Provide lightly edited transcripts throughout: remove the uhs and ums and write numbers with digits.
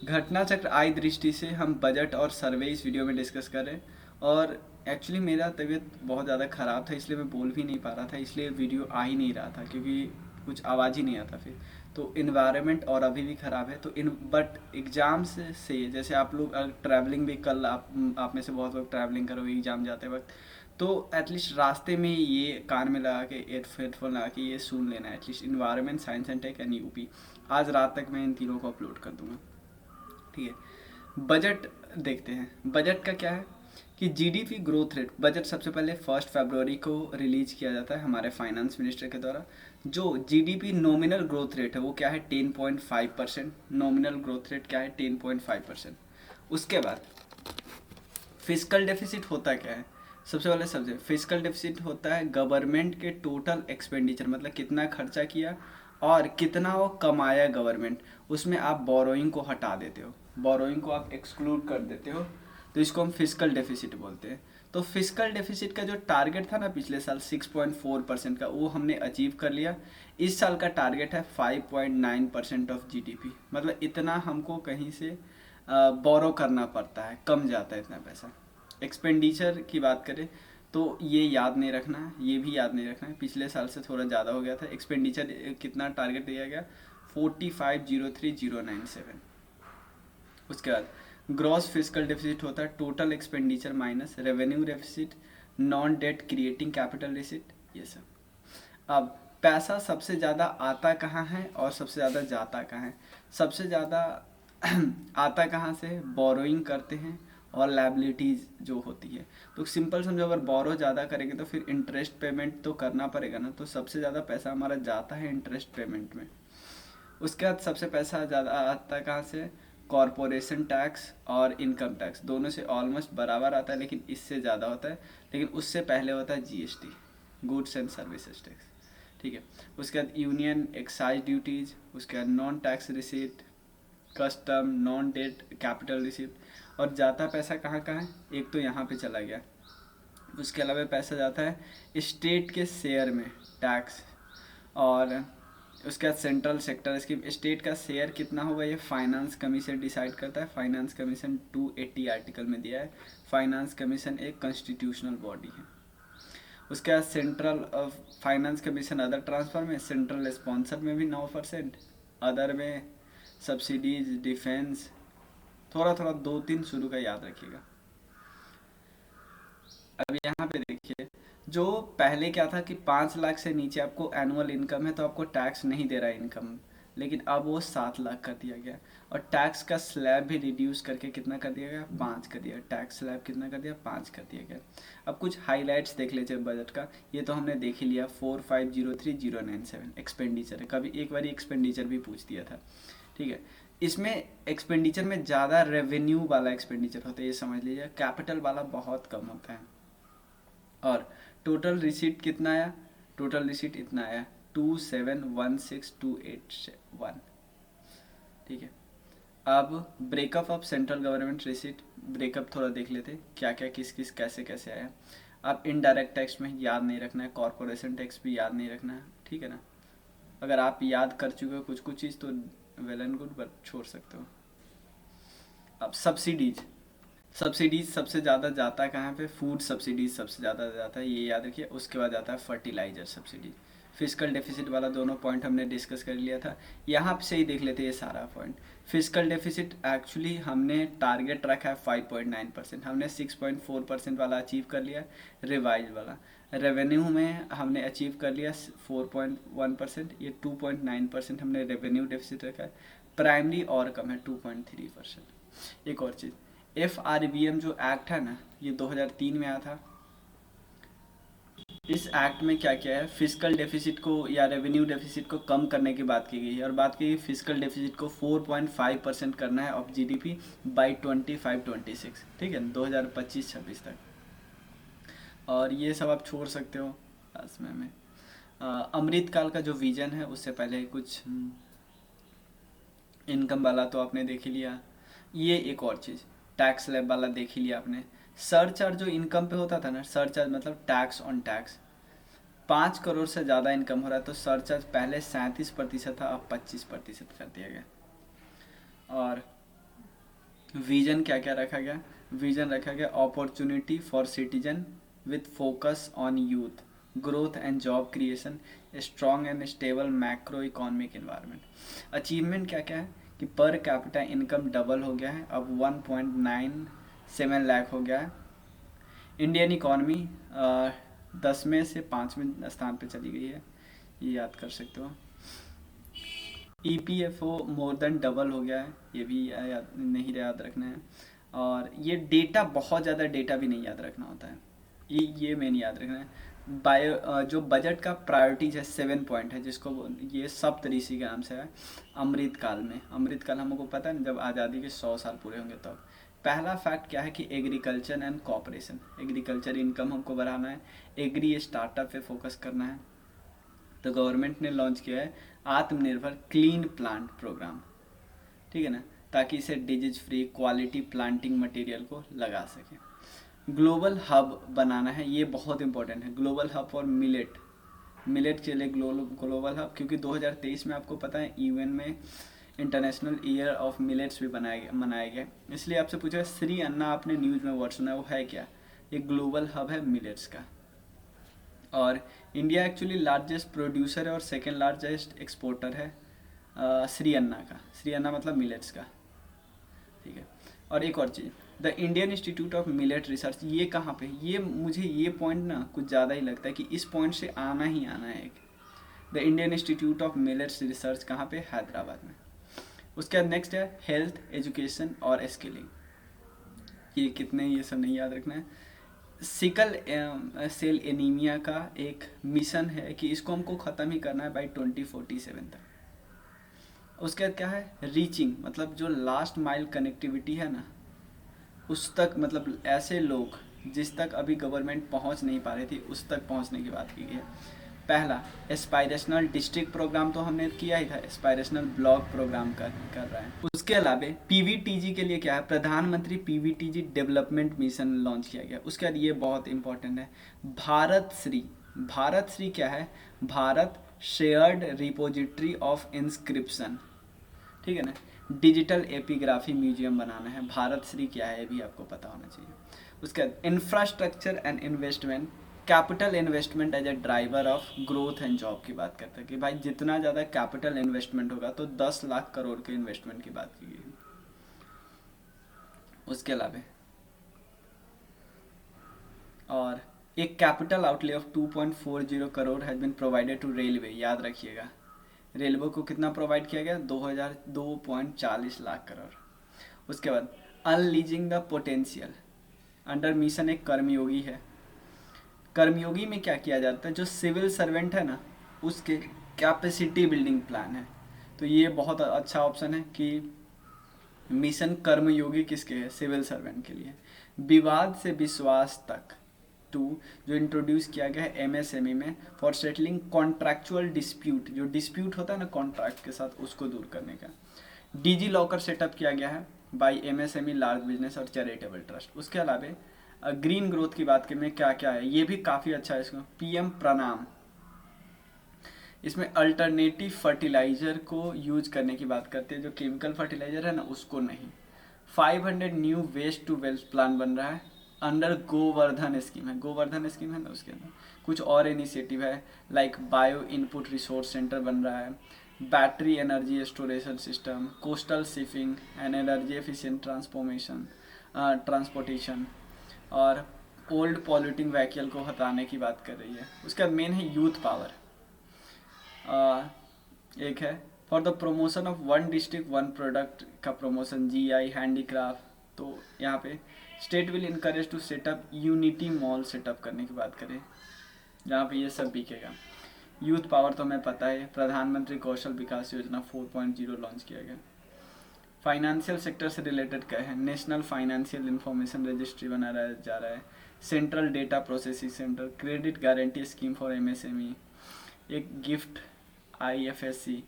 घटना चक्र आय दृष्टि से हम बजट और सर्वे इस वीडियो में डिस्कस कर रहे हैं। और एक्चुअली मेरा तबीयत बहुत ज़्यादा ख़राब था, इसलिए मैं बोल भी नहीं पा रहा था, इसलिए वीडियो आ ही नहीं रहा था क्योंकि कुछ आवाज़ ही नहीं आता फिर। तो इन्वायरमेंट और अभी भी ख़राब है। तो इन बट एग्ज़ाम से जैसे आप लोग ट्रैवलिंग भी कल आप में से बहुत लोग ट्रैवलिंग करोगे एग्ज़ाम जाते वक्त, तो एटलीस्ट रास्ते में ये कान में लगा के हेडफोन लगा के ये सुन लेना है at least. Environment, science and tech and UP आज रात तक मैं इन तीनों को अपलोड कर दूंगा। ठीक है, बजट देखते हैं। बजट का क्या है कि जीडीपी ग्रोथ रेट, बजट सबसे पहले 1 फरवरी को रिलीज किया जाता है हमारे फाइनेंस मिनिस्टर के द्वारा। जो जीडीपी नॉमिनल ग्रोथ रेट है वो क्या है 10.5%। नॉमिनल ग्रोथ रेट क्या है 10.5%। उसके बाद फिजिकल डेफिसिट होता क्या है, सबसे पहले सब्जेक्ट फिजिकल डेफिसिट होता है गवर्नमेंट के टोटल एक्सपेंडिचर, मतलब कितना खर्चा किया और कितना वो कमाया गवर्नमेंट, उसमें आप बोरोइंग को हटा देते हो, बोरोइंग को आप एक्सक्लूड कर देते हो, तो इसको हम फिजिकल डेफिसिट बोलते हैं। तो फिजिकल डेफिसिट का जो टारगेट था ना पिछले साल 6.4% का, वो हमने अचीव कर लिया। इस साल का टारगेट है 5.9% ऑफ जीडीपी, मतलब इतना हमको कहीं से बोरो करना पड़ता है, कम जाता है इतना पैसा। एक्सपेंडिचर की बात करें तो ये याद नहीं रखना है, ये भी याद नहीं रखना है, पिछले साल से थोड़ा ज़्यादा हो गया था एक्सपेंडिचर। कितना टारगेट दिया गया 45,03,097। उसके बाद ग्रॉस फिजिकल डेफिसिट होता है total expenditure minus revenue deficit, non debt creating capital deficit, ये सब। अब पैसा सबसे ज़्यादा आता कहाँ है और सबसे ज़्यादा जाता कहाँ है। सबसे ज़्यादा आता कहाँ से, बोरोइंग करते हैं और लाइबिलिटीज़ जो होती है। तो सिंपल समझो, अगर बोरो ज़्यादा करेंगे तो फिर इंटरेस्ट पेमेंट तो करना पड़ेगा ना, तो सबसे ज़्यादा पैसा हमारा जाता है इंटरेस्ट पेमेंट में। उसके बाद सबसे पैसा ज़्यादा आता कहाँ से, कॉरपोरेशन टैक्स और इनकम टैक्स, दोनों से ऑलमोस्ट बराबर आता है लेकिन इससे ज़्यादा होता है, लेकिन उससे पहले होता है GST, goods and services tax. ठीक है, उसके बाद यूनियन एक्साइज ड्यूटीज, उसके बाद non tax receipt, custom, non debt capital receipt. और जाता पैसा कहाँ कहाँ है, एक तो यहाँ पे चला गया। उसके अलावा पैसा जाता है स्टेट के शेयर में टैक्स, और उसके बाद सेंट्रल सेक्टर स्कीम। स्टेट का शेयर कितना होगा ये फाइनेंस कमीशन डिसाइड करता है। फाइनेंस कमीशन 280 आर्टिकल में दिया है। फाइनेंस कमीशन एक कॉन्स्टिट्यूशनल बॉडी है। उसके बाद central finance commission other transfer में, सेंट्रल स्पॉन्सर में भी 9%, अदर में सब्सिडीज, डिफेंस, थोड़ा थोड़ा 2-3 शुरू का याद रखिएगा। अब यहाँ पे देखिए, जो पहले क्या था कि 5 लाख से नीचे आपको एनुअल इनकम है तो आपको टैक्स नहीं दे रहा है इनकम, लेकिन अब वो 7 लाख कर दिया गया। और टैक्स का स्लैब भी रिड्यूस करके कितना कर दिया गया, 5 कर दिया। टैक्स स्लैब कितना कर दिया, 5 कर दिया गया। अब कुछ हाईलाइट्स देख लीजिए बजट का। ये तो हमने देख ही लिया 4503,097 एक्सपेंडिचर है, कभी एक बार एक्सपेंडिचर भी पूछ दिया था। ठीक है, इसमें एक्सपेंडिचर में ज़्यादा रेवेन्यू वाला एक्सपेंडिचर होता है, ये समझ लीजिए, कैपिटल वाला बहुत कम होता है। और टोटल रिसीट कितना आया, टोटल रिसीट इतना आया 2716281। ठीक है, अब breakup of central government receipt, breakup थोड़ा देख लेते क्या क्या किस किस कैसे कैसे आया। अब इनडायरेक्ट टैक्स में याद नहीं रखना है, कॉरपोरेशन टैक्स भी याद नहीं रखना है, ठीक है ना। अगर आप याद कर चुके हो कुछ कुछ चीज़ तो वेल एंड गुड, बट छोड़ सकते हो। अब सब्सिडीज, सब्सिडीज सबसे ज़्यादा जाता है कहाँ पे, फूड सब्सिडीज सबसे ज़्यादा जाता है, ये याद रखिए। उसके बाद आता है फर्टिलाइजर सब्सिडी। फिजिकल डेफिसिट वाला दोनों पॉइंट हमने डिस्कस कर लिया था, यहाँ से ही देख लेते हैं ये सारा पॉइंट। फिजिकल डेफिसिट एक्चुअली हमने टारगेट रखा है 5.9%, हमने 6.4% वाला अचीव कर लिया रिवाइज वाला। रेवेन्यू में हमने अचीव कर लिया 4.1%, ये 2.9% हमने रेवेन्यू डेफिसिट रखा है। प्राइमरी और कम है 2.3%। एक और चीज़, FRBM जो एक्ट है ना, ये 2003 में आया था। इस एक्ट में क्या क्या है, फिजिकल डेफिसिट को या रेवेन्यू डेफिसिट को कम करने की बात की गई है, और बात की गई फिजिकल डेफिसिट को 4.5% करना है ऑफ जीडीपी बाई 25-26, ठीक है, 2025-26 तक। और ये सब आप छोड़ सकते हो में अमृतकाल का जो विजन है, उससे पहले कुछ इनकम वाला तो आपने देख ही लिया। ये एक और चीज़, टैक्स स्लैब वाला देख ही लिया आपने। सरचार्ज जो इनकम पे होता था ना, सरचार्ज मतलब टैक्स ऑन टैक्स, 5 करोड़ से ज़्यादा इनकम हो रहा है तो सरचार्ज पहले 37% था, अब 25% कर दिया गया। और विजन क्या क्या रखा गया? विजन रखा गया opportunity for citizen with focus on youth, growth and job creation, strong and stable macro economic environment. Achievement क्या क्या है कि पर कैपिटा इनकम डबल हो गया है, अब 1.97 लाख हो गया है। इंडियन इकॉनमी 10वें से 5वें स्थान पे चली गई है, ये याद कर सकते हो। EPFO मोर देन डबल हो गया है, ये भी नहीं याद रखना है। और ये डेटा, बहुत ज़्यादा डेटा भी नहीं याद रखना होता है, ये मेन याद रखना है। जो बजट का प्रायोरिटीज है 7 पॉइंट है, जिसको ये सप्तऋषि के नाम से है। अमृत काल में, अमृत काल हमको पता है जब आज़ादी के 100 साल पूरे होंगे तब। पहला फैक्ट क्या है कि agriculture and cooperation, agriculture income हमको बढ़ाना है, एग्री स्टार्टअप पे फोकस करना है। तो गवर्नमेंट ने लॉन्च किया है आत्मनिर्भर क्लीन प्लांट प्रोग्राम, ठीक है ना, ताकि इसे disease free quality planting material को लगा सके। ग्लोबल हब बनाना है, ये बहुत इंपॉर्टेंट है, global hub for millet, millet के लिए ग्लोबल हब, क्योंकि 2023 में आपको पता है यूएन में इंटरनेशनल ईयर ऑफ मिलेट्स भी मनाया गया। इसलिए आपसे पूछा श्री अन्ना, आपने न्यूज़ में वर्ड सुना है, वो है क्या? ये ग्लोबल हब है मिलेट्स का। और इंडिया एक्चुअली लार्जेस्ट प्रोड्यूसर है और सेकेंड लार्जेस्ट एक्सपोर्टर है श्री अन्ना का, श्री अन्ना मतलब मिलेट्स का, ठीक है। और एक और चीज़, the Indian Institute of millet research, ये कहाँ पे? ये मुझे ये पॉइंट ना कुछ ज़्यादा ही लगता है कि इस पॉइंट से आना ही आना है एक, the Indian Institute of millets research कहाँ पे? हैदराबाद में। उसके बाद नेक्स्ट है हेल्थ, एजुकेशन और स्किलिंग, ये कितने, ये सब नहीं याद रखना है। सिकल सेल एनीमिया का एक मिशन है कि इसको हमको ख़त्म ही करना है बाई 2047 तक। उसके बाद क्या है? रीचिंग, मतलब जो लास्ट माइल कनेक्टिविटी है ना, उस तक, मतलब ऐसे लोग जिस तक अभी गवर्नमेंट पहुंच नहीं पा रही थी उस तक पहुंचने की बात की गई है। पहला एस्पायरेशनल डिस्ट्रिक्ट प्रोग्राम तो हमने किया ही था, एस्पायरेशनल ब्लॉक प्रोग्राम कर रहा है। उसके अलावा पीवीटीजी के लिए क्या है? प्रधानमंत्री पीवीटीजी डेवलपमेंट मिशन लॉन्च किया गया। उसके बाद ये बहुत इंपॉर्टेंट है, भारत श्री। भारत श्री क्या है? Bharat shared repository of inscription, ठीक है ना। डिजिटल एपिग्राफी म्यूजियम बनाना है। भारत श्री क्या है ये भी आपको पता होना चाहिए। उसके बाद infrastructure and investment, capital investment as a driver of growth and job की बात करते हैं कि भाई जितना ज़्यादा कैपिटल इन्वेस्टमेंट होगा तो 10 लाख करोड़ के इन्वेस्टमेंट की बात की गई। उसके अलावा और एक capital outlay of 2.40 crore has been provided to railway, याद रखिएगा। रेलवे को कितना प्रोवाइड किया गया? 2.40 लाख करोड़। उसके बाद unleashing the potential under mission एक कर्मयोगी है। कर्मयोगी में क्या किया जाता है? जो सिविल सर्वेंट है ना, उसके कैपेसिटी बिल्डिंग प्लान है। तो ये बहुत अच्छा ऑप्शन है कि मिशन कर्मयोगी किसके है? सिविल सर्वेंट के लिए। विवाद से विश्वास तक 2 जो इंट्रोड्यूस किया गया है MSME में फॉर सेटलिंग कॉन्ट्रैक्चुअल डिस्प्यूट, जो डिस्प्यूट होता है ना कॉन्ट्रैक्ट के साथ, उसको दूर करने का। डिजी लॉकर सेटअप किया गया है बाय MSME लार्ज बिजनेस और चैरिटेबल ट्रस्ट। उसके अलावा ग्रीन ग्रोथ की बात करें क्या क्या है, ये भी काफ़ी अच्छा है। इसको PM प्रणाम, इसमें अल्टरनेटिव फर्टिलाइज़र को यूज करने की बात करते हैं, जो केमिकल फर्टिलाइज़र है ना उसको नहीं। 500 new waste to wealth plan बन रहा है अंडर गोवर्धन स्कीम है, गोवर्धन स्कीम है ना, उसके अंदर कुछ और इनिशिएटिव है like bio input resource centre बन रहा है, battery energy स्टोरेशन system, coastal shipping and energy efficient transportation, और ओल्ड पॉल्यूटिंग व्हीकल को हटाने की बात कर रही है। उसका मेन है यूथ पावर। एक है for the promotion of 1 district 1 product का प्रमोशन, GI हैंडीक्राफ्ट। तो यहाँ पे state will encourage to set up unity mall set up करने की बात करें जहाँ पे ये सब बिकेगा। यूथ पावर तो हमें पता है, प्रधानमंत्री कौशल विकास योजना 4.0 लॉन्च किया गया। फाइनेंशियल सेक्टर से रिलेटेड क्या है? नेशनल फाइनेंशियल इंफॉर्मेशन रजिस्ट्री बनाया जा रहा है, central data processing centre, credit guarantee scheme for MSME, एक gift IFSC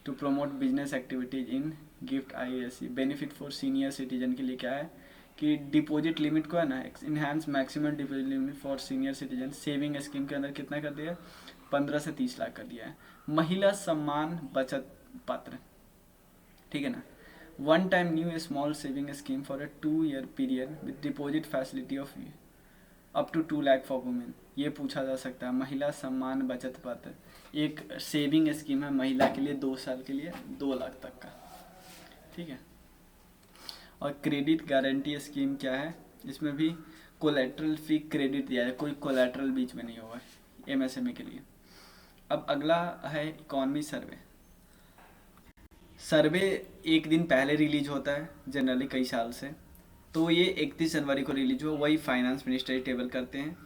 to promote business activities in gift IFSC। Benefit for senior citizen के लिए क्या है कि डिपॉजिट लिमिट को है ना enhance maximum deposit limit for senior citizen saving scheme के अंदर कितना कर दिया है? 15 से 30 लाख कर दिया है। महिला सम्मान बचत पत्र, ठीक है ना, one time new small saving scheme for a 2 year period with deposit facility of up to 2 lakh for women. ये पूछा जा सकता है। महिला सम्मान बचत पत्र, एक सेविंग स्कीम है महिला के लिए 2 साल के लिए 2 लाख तक का, ठीक है। और क्रेडिट गारंटी स्कीम क्या है, इसमें भी कोलेट्रल फ्री क्रेडिट दिया है, कोई कोलेट्रल बीच में नहीं होगा एमएसएमई के लिए। अब अगला है इकॉनमी सर्वे। सर्वे एक दिन पहले रिलीज होता है जनरली कई साल से, तो ये 31 जनवरी को रिलीज हुआ, वही फाइनेंस मिनिस्टर टेबल करते हैं,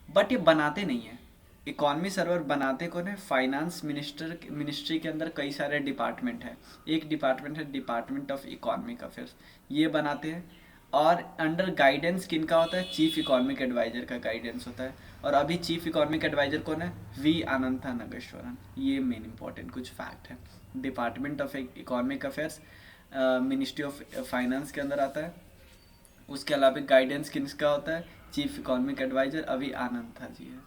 बट ये बनाते नहीं है। इकॉनमी सर्वर बनाते कौन है, फाइनेंस मिनिस्ट्री के अंदर कई सारे डिपार्टमेंट है, एक डिपार्टमेंट है डिपार्टमेंट ऑफ इकोनॉमिक अफेयर्स, ये बनाते हैं। और अंडर गाइडेंस किनका होता है, चीफ इकोनॉमिक एडवाइजर का गाइडेंस होता है। और अभी चीफ इकोनॉमिक एडवाइजर कौन है, वी अनंता नागेश्वरन। ये मेन इंपॉर्टेंट कुछ फैक्ट है। Department of economic affairs ministry of finance के अंदर आता है। उसके अलावा गाइडेंस किसका होता है, चीफ इकोनॉमिक एडवाइजर अभी आनंद जी है।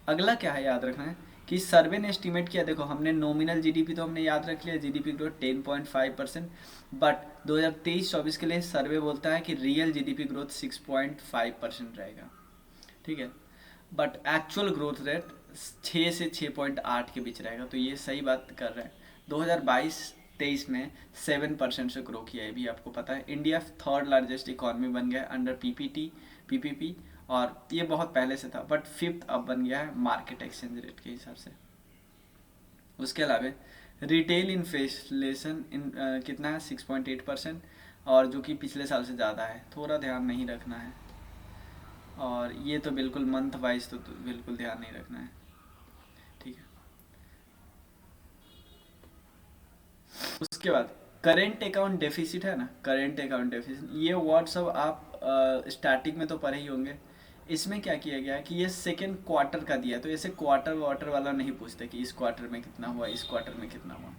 अगला क्या है याद रखना है कि सर्वे ने एस्टिमेट किया, देखो हमने नॉमिनल जीडीपी तो हमने याद रख लिया, जीडीपी ग्रोथ 10.5%, बट 2023-24 के लिए सर्वे बोलता है कि रियल जीडीपी ग्रोथ 6.5% रहेगा, ठीक है। बट एक्चुअल ग्रोथ रेट 6 से 6.8 के बीच रहेगा, तो ये सही बात कर रहे हैं। 2022-23 में 7% से ग्रो किया है, भी आपको पता है। इंडिया 3rd लार्जेस्ट इकॉनमी बन गया अंडर पीपीपी, और ये बहुत पहले से था, बट 5th अब बन गया है मार्केट एक्सचेंज रेट के हिसाब से। उसके अलावा रिटेल इन्फ्लेशन कितना है, 6.8%, और जो कि पिछले साल से ज़्यादा है, थोड़ा ध्यान नहीं रखना है। और ये तो बिल्कुल मंथ वाइज तो बिल्कुल ध्यान नहीं रखना है, ठीक है। उसके बाद करेंट अकाउंट डेफिसिट है ना, करेंट अकाउंट डेफिसिट, ये वर्ड सब आप स्टार्टिंग में तो पढ़े ही होंगे। इसमें क्या किया गया है कि ये सेकेंड क्वार्टर का दिया है, तो ऐसे क्वार्टर वाटर वाला नहीं पूछते कि इस क्वार्टर में कितना हुआ, इस क्वार्टर में कितना हुआ।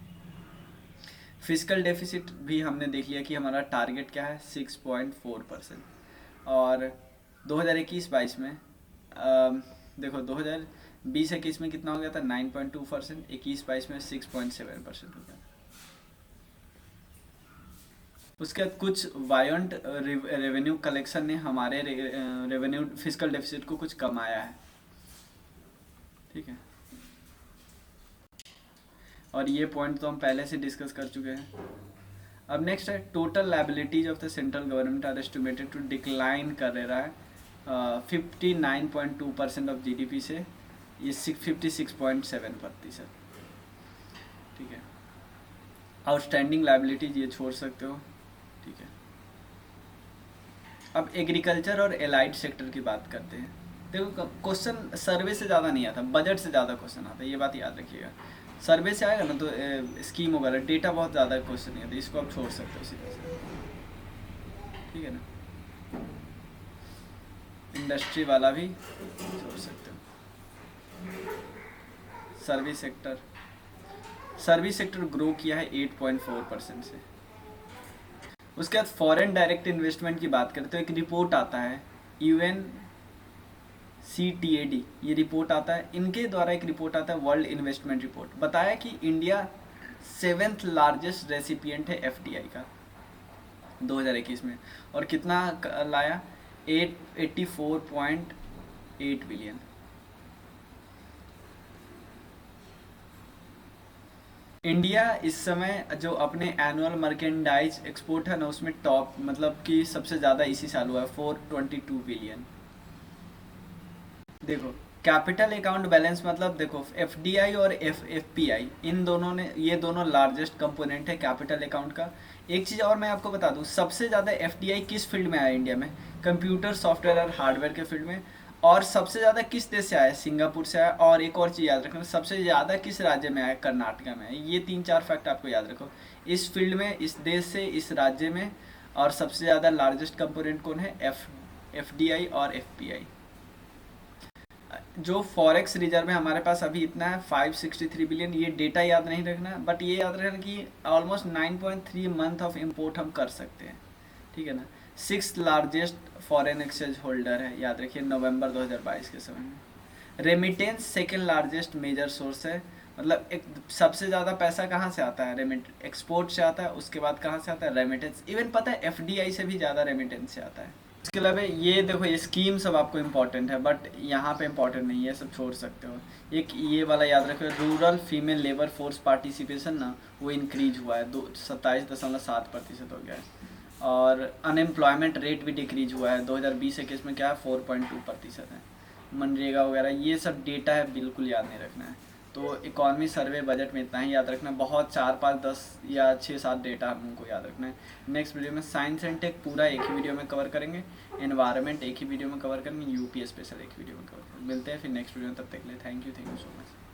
फिजिकल डेफिसिट भी हमने देख लिया कि हमारा टारगेट क्या है, 6.4%। और 2021-22 में देखो 2020-21 में कितना हो गया था, 9.2%, 21-22 में 6.7% हो गया। उसके बाद कुछ वायंट रेवेन्यू कलेक्शन ने हमारे रेवेन्यू फिजिकल डेफिसिट को कुछ कमाया है, ठीक है। और ये पॉइंट तो हम पहले से डिस्कस कर चुके हैं। अब नेक्स्ट है total liabilities of the central government are estimated to decline कर रहा है 59.2% ऑफ जीडीपी से ये 56.7%, ठीक है। आउटस्टैंडिंग लायबिलिटीज ये छोड़ सकते हो, ठीक है। अब एग्रीकल्चर और एलाइड सेक्टर की बात करते हैं। देखो क्वेश्चन सर्वे से ज़्यादा नहीं आता, बजट से ज़्यादा क्वेश्चन आता है, ये बात याद रखिएगा। सर्वे से आएगा ना तो स्कीम वगैरह डेटा बहुत ज़्यादा क्वेश्चन नहीं आता, इसको आप छोड़ सकते हो सीधे से, ठीक है ना। इंडस्ट्री वाला भी छोड़ सकते हो। सर्विस सेक्टर ग्रो किया है 8.4% से। उसके बाद फॉरेन डायरेक्ट इन्वेस्टमेंट की बात करते हो, एक रिपोर्ट आता है UNCTAD, ये रिपोर्ट आता है, इनके द्वारा एक रिपोर्ट आता है वर्ल्ड इन्वेस्टमेंट रिपोर्ट, बताया कि इंडिया 7th लार्जेस्ट रेसिपिएंट है FDI का 2021 में, और कितना लाया, 84.8 बिलियन। इंडिया इस समय जो अपने एनुअल मर्केंडाइज एक्सपोर्ट है ना, उसमें टॉप मतलब कि सबसे ज़्यादा इसी साल हुआ है, 422 बिलियन। देखो कैपिटल अकाउंट बैलेंस मतलब देखो FDI और FPI इन दोनों ने, ये दोनों लार्जेस्ट कंपोनेंट है कैपिटल अकाउंट का। एक चीज़ और मैं आपको बता दूं, सबसे ज़्यादा FDI किस फील्ड में आया इंडिया में, कंप्यूटर सॉफ्टवेयर और हार्डवेयर के फील्ड में। और सबसे ज़्यादा किस देश से आया, सिंगापुर से आया। और एक और चीज़ याद रखना, सबसे ज़्यादा किस राज्य में आया, कर्नाटका में। ये 3-4 फैक्ट आपको याद रखो, इस फील्ड में, इस देश से, इस राज्य में। और सबसे ज़्यादा लार्जेस्ट कंपोनेंट कौन है, FDI और FPI। जो फॉरेक्स रिजर्व है हमारे पास अभी इतना है 563 बिलियन। ये डेटा याद नहीं रखना, बट ये याद रखना कि ऑलमोस्ट 9.3 मंथ ऑफ इंपोर्ट हम कर सकते हैं, ठीक है ना। 6th largest foreign exchange holder है, याद रखिए, नवंबर 2022 के समय में। Remittance 2nd largest major source है, मतलब एक सबसे ज़्यादा पैसा कहाँ से आता है, एक्सपोर्ट से आता है, उसके बाद कहाँ से आता है, रेमिटेंस। इवन पता है एफडीआई से भी ज़्यादा रेमिटेंस से आता है। इसके अलावा ये देखो ये स्कीम सब आपको इम्पोर्टेंट है, बट यहाँ पे इम्पोर्टेंट नहीं है, सब छोड़ सकते हो। एक ये वाला याद रखो, rural female labour force participation ना वो इंक्रीज हुआ है, 27.7% हो गया है। और अनएम्प्लॉयमेंट रेट भी डिक्रीज हुआ है, 2020-21 में क्या है 4.2% है। मनरेगा वगैरह ये सब डेटा है, बिल्कुल याद नहीं रखना है। तो इकॉनमी सर्वे बजट में इतना ही याद रखना है, बहुत 4 5 10 या 6 7 डेटा हमको याद रखना है। नेक्स्ट वीडियो में साइंस एंड टेक पूरा एक ही वीडियो में कवर करेंगे, एनवायरनमेंट एक ही वीडियो में कवर करेंगे, यूपी स्पेशल एक वीडियो में कवर करेंगे। मिलते हैं फिर नेक्स्ट वीडियो में, तब तक के लिए थैंक यू सो मच।